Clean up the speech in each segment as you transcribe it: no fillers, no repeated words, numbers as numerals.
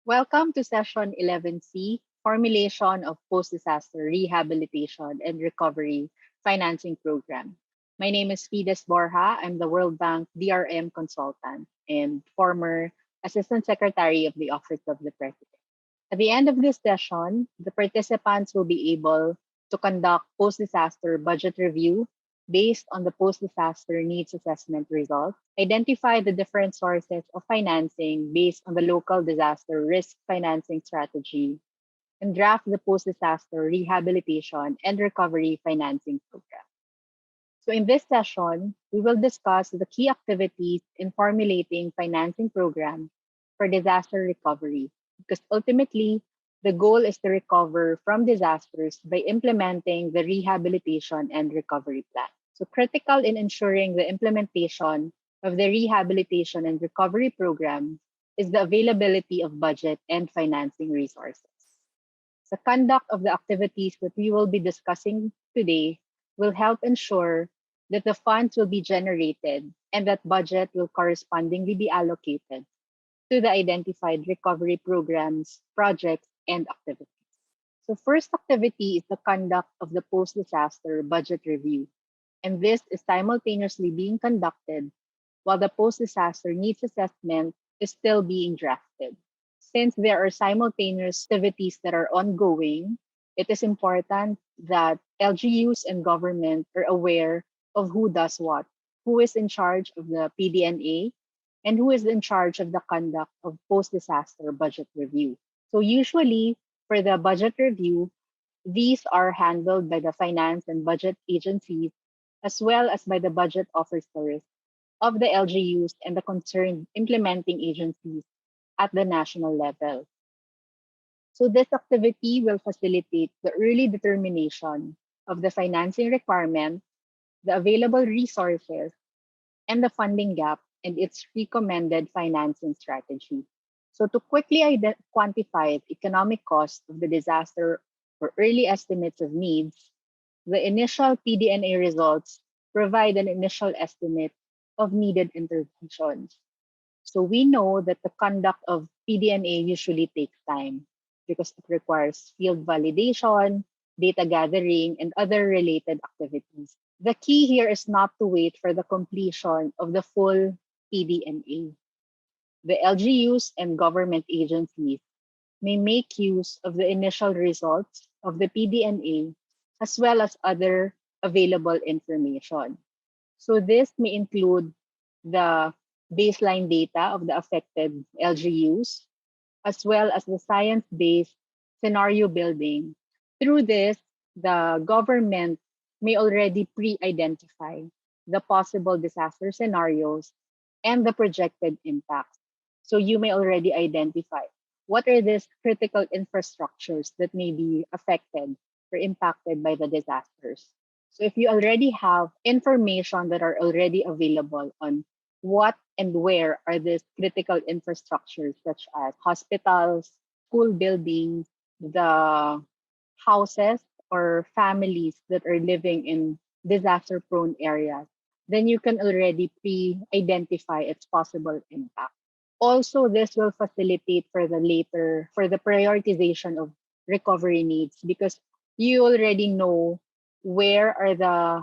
Welcome to session 11C, Formulation of Post-Disaster Rehabilitation and Recovery Financing Program. My name is Fides Borja. I'm the World Bank DRM consultant and former Assistant Secretary of the Office of the President. At the end of this session, the participants will be able to conduct post-disaster budget review based on the post-disaster needs assessment results, identify the different sources of financing based on the local disaster risk financing strategy, and draft the post-disaster rehabilitation and recovery financing program. So in this session, we will discuss the key activities in formulating financing programs for disaster recovery, because ultimately, the goal is to recover from disasters by implementing the rehabilitation and recovery plan. So critical in ensuring the implementation of the rehabilitation and recovery program is the availability of budget and financing resources. The conduct of the activities that we will be discussing today will help ensure that the funds will be generated and that budget will correspondingly be allocated to the identified recovery programs, projects, and activities. So first activity is the conduct of the post-disaster budget review. And this is simultaneously being conducted while the post-disaster needs assessment is still being drafted. Since there are simultaneous activities that are ongoing, it is important that LGUs and government are aware of who does what, who is in charge of the PDNA, and who is in charge of the conduct of post-disaster budget review. So usually for the budget review, these are handled by the finance and budget agencies as well as by the budget officers of the LGUs and the concerned implementing agencies at the national level. So this activity will facilitate the early determination of the financing requirement, the available resources, and the funding gap and its recommended financing strategy. So to quickly quantify the economic cost of the disaster or early estimates of needs, the initial PDNA results provide an initial estimate of needed interventions. So we know that the conduct of PDNA usually takes time because it requires field validation, data gathering, and other related activities. The key here is not to wait for the completion of the full PDNA. The LGUs and government agencies may make use of the initial results of the PDNA as well as other available information. So this may include the baseline data of the affected LGUs as well as the science-based scenario building. Through this, the government may already pre-identify the possible disaster scenarios and the projected impacts. So you may already identify what are these critical infrastructures that may be affected or impacted by the disasters. So if you already have information that are already available on what and where are these critical infrastructures such as hospitals, school buildings, the houses or families that are living in disaster prone areas, then you can already pre-identify its possible impact. Also, this will facilitate for the prioritization of recovery needs because you already know where are the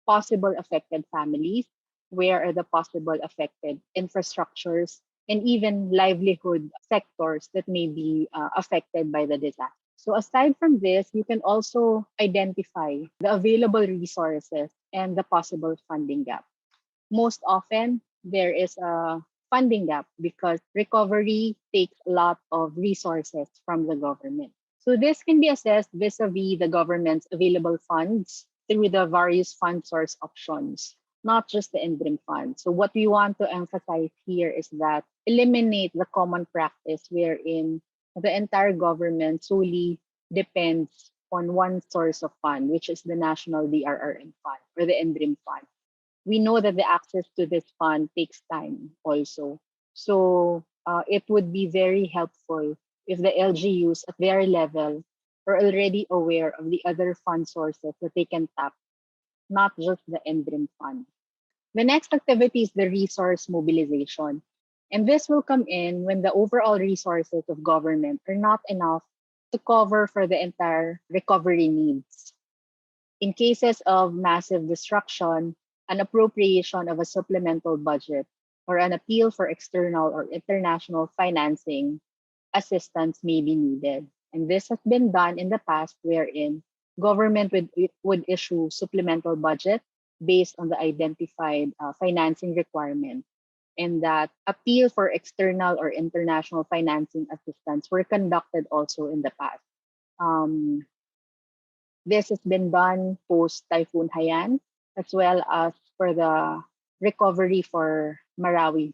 possible affected families, where are the possible affected infrastructures, and even livelihood sectors that may be affected by the disaster. So aside from this, you can also identify the available resources and the possible funding gap. Most often, there is a funding gap because recovery takes a lot of resources from the government. So this can be assessed vis-a-vis the government's available funds through the various fund source options, not just the NDRRMC fund. So what we want to emphasize here is that eliminate the common practice wherein the entire government solely depends on one source of fund, which is the National DRRM fund or the NDRRMC fund. We know that the access to this fund takes time also. So it would be very helpful if the LGUs at their level are already aware of the other fund sources that they can tap, not just the NDRRMC fund. The next activity is the resource mobilization. And this will come in when the overall resources of government are not enough to cover for the entire recovery needs. In cases of massive destruction, an appropriation of a supplemental budget or an appeal for external or international financing assistance may be needed. And this has been done in the past wherein government would issue supplemental budget based on the identified financing requirement, and that appeal for external or international financing assistance were conducted also in the past. Um, this has been done post Typhoon Haiyan, as well as for the recovery for Marawi.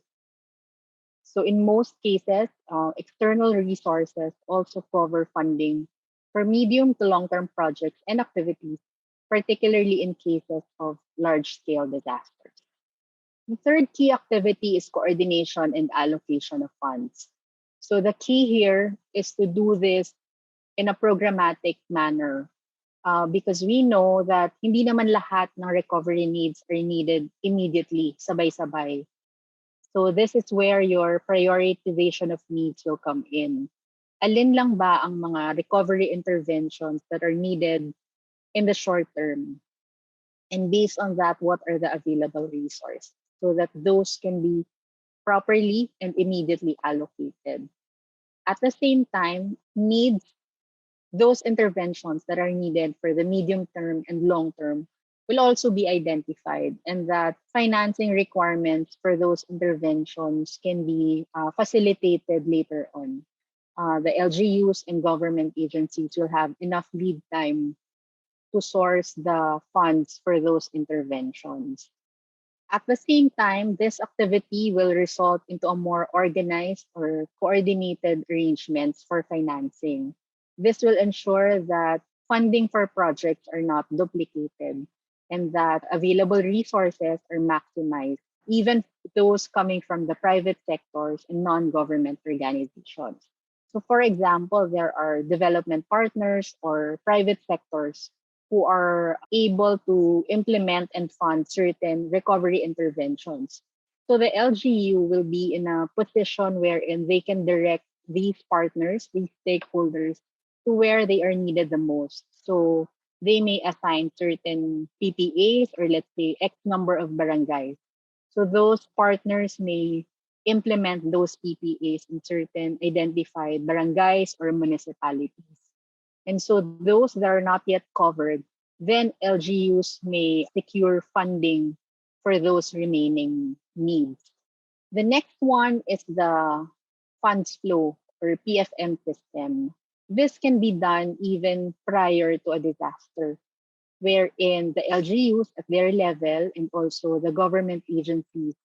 So in most cases, external resources also cover funding for medium to long-term projects and activities, particularly in cases of large-scale disasters. The third key activity is coordination and allocation of funds. So the key here is to do this in a programmatic manner, because we know that hindi naman lahat ng recovery needs are needed immediately, sabay-sabay. So this is where your prioritization of needs will come in. Alin lang ba ang mga recovery interventions that are needed in the short term? And based on that, what are the available resources so that those can be properly and immediately allocated? At the same time, needs those interventions that are needed for the medium term and long term will also be identified, and that financing requirements for those interventions can be facilitated later on. The LGUs and government agencies will have enough lead time to source the funds for those interventions. At the same time, this activity will result into a more organized or coordinated arrangements for financing. This will ensure that funding for projects are not duplicated and that available resources are maximized, even those coming from the private sectors and non-government organizations. So for example, there are development partners or private sectors who are able to implement and fund certain recovery interventions. So the LGU will be in a position wherein they can direct these partners, these stakeholders, to where they are needed the most. So they may assign certain PPAs, or let's say X number of barangays. So those partners may implement those PPAs in certain identified barangays or municipalities. And so those that are not yet covered, then LGUs may secure funding for those remaining needs. The next one is the funds flow or PFM system. This can be done even prior to a disaster, wherein the LGUs at their level and also the government agencies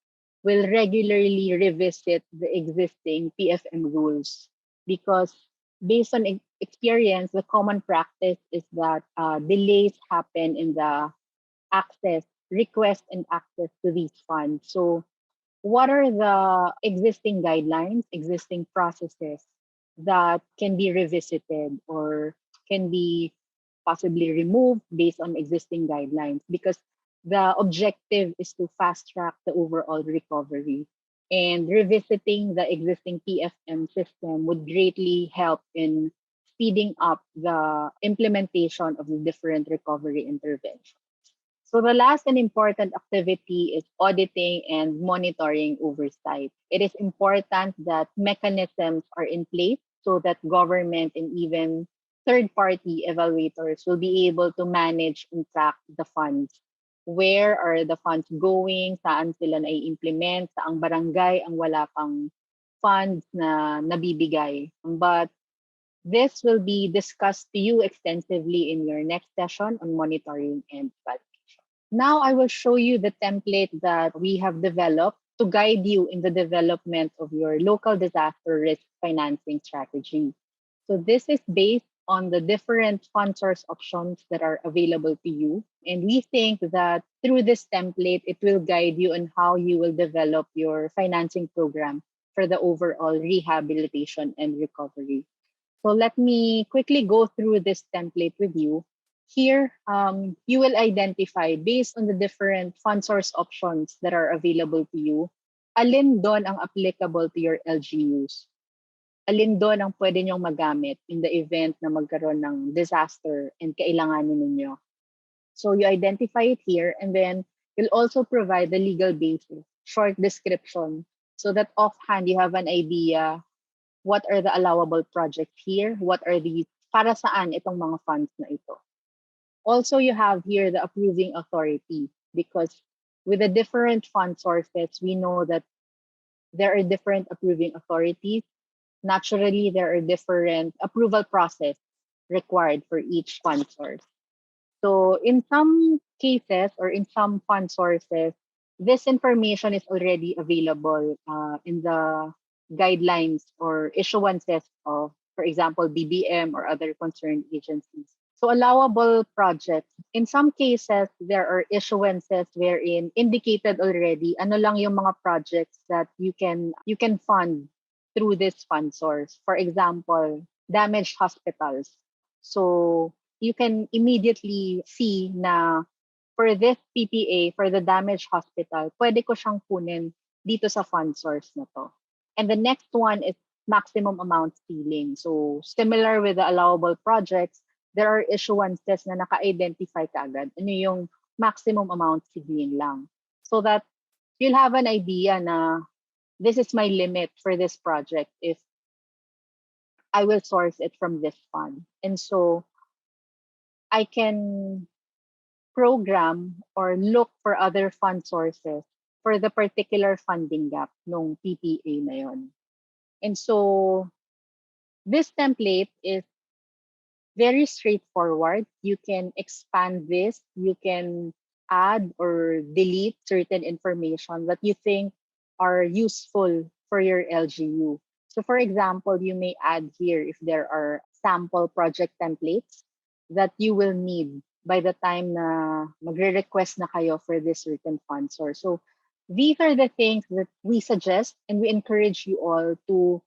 will regularly revisit the existing PFM rules, because based on experience, the common practice is that delays happen in the access, request and access to these funds. So what are the existing guidelines, existing processes that can be revisited or can be possibly removed based on existing guidelines? Because the objective is to fast track the overall recovery. And revisiting the existing PFM system would greatly help in speeding up the implementation of the different recovery interventions. So the last and important activity is auditing and monitoring oversight. It is important that mechanisms are in place so that government and even third-party evaluators will be able to manage and track the funds. Where are the funds going? Saan sila na-implement? Saang barangay ang wala pang funds na nabibigay? But this will be discussed to you extensively in your next session on monitoring and evaluation. Now I will show you the template that we have developed to guide you in the development of your local disaster risk financing strategy. So this is based on the different fund source options that are available to you. And we think that through this template, it will guide you on how you will develop your financing program for the overall rehabilitation and recovery. So let me quickly go through this template with you. Here, you will identify based on the different fund source options that are available to you. alin doon ang applicable to your LGUs? Alin doon ang pwede nyong magamit in the event na magkaroon ng disaster and kailanganin ninyo? So you identify it here, and then you'll also provide the legal basis, short description, so that offhand you have an idea what are the allowable projects here, what are the, para saan itong mga funds na ito. Also, you have here the approving authority, because with the different fund sources, we know that there are different approving authorities. Naturally, there are different approval process required for each fund source. So in some cases or in some fund sources, this information is already available in the guidelines or issuances of, for example, BBM or other concerned agencies. So allowable projects, in some cases, there are issuances wherein indicated already ano lang yung mga projects that you can fund through this fund source. For example, damaged hospitals. So you can immediately see na for this PPA, for the damaged hospital, pwede ko siyang kunin dito sa fund source na to. And the next one is maximum amount ceiling. So similar with the allowable projects, there are issuances na naka-identify kaagad. Ano yung maximum amount ceiling lang. So that you'll have an idea na this is my limit for this project if I will source it from this fund. And so I can program or look for other fund sources for the particular funding gap nung PPA na yon. And so this template is very straightforward. You can expand this, you can add or delete certain information that you think are useful for your LGU. So for example, you may add here if there are sample project templates that you will need by the time na magre-request na kayo for this certain fund source. So these are the things that we suggest and we encourage you all to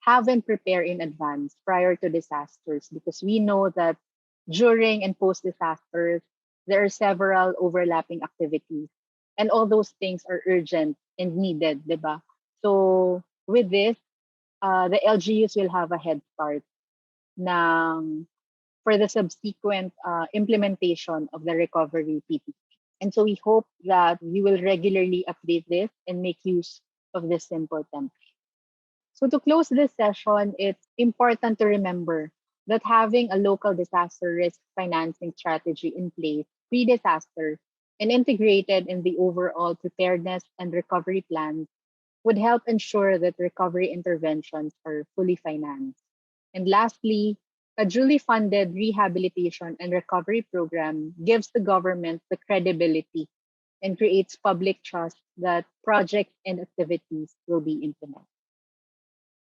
have and prepare in advance prior to disasters, because we know that during and post disasters, there are several overlapping activities and all those things are urgent and needed, diba? So with this, the LGUs will have a head start ng, for the subsequent implementation of the recovery PPP. And so we hope that you will regularly update this and make use of this simple template. So to close this session, it's important to remember that having a local disaster risk financing strategy in place pre-disaster and integrated in the overall preparedness and recovery plans would help ensure that recovery interventions are fully financed. And lastly, a duly funded rehabilitation and recovery program gives the government the credibility and creates public trust that projects and activities will be implemented.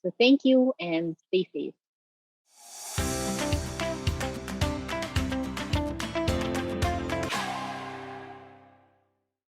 So thank you and stay safe.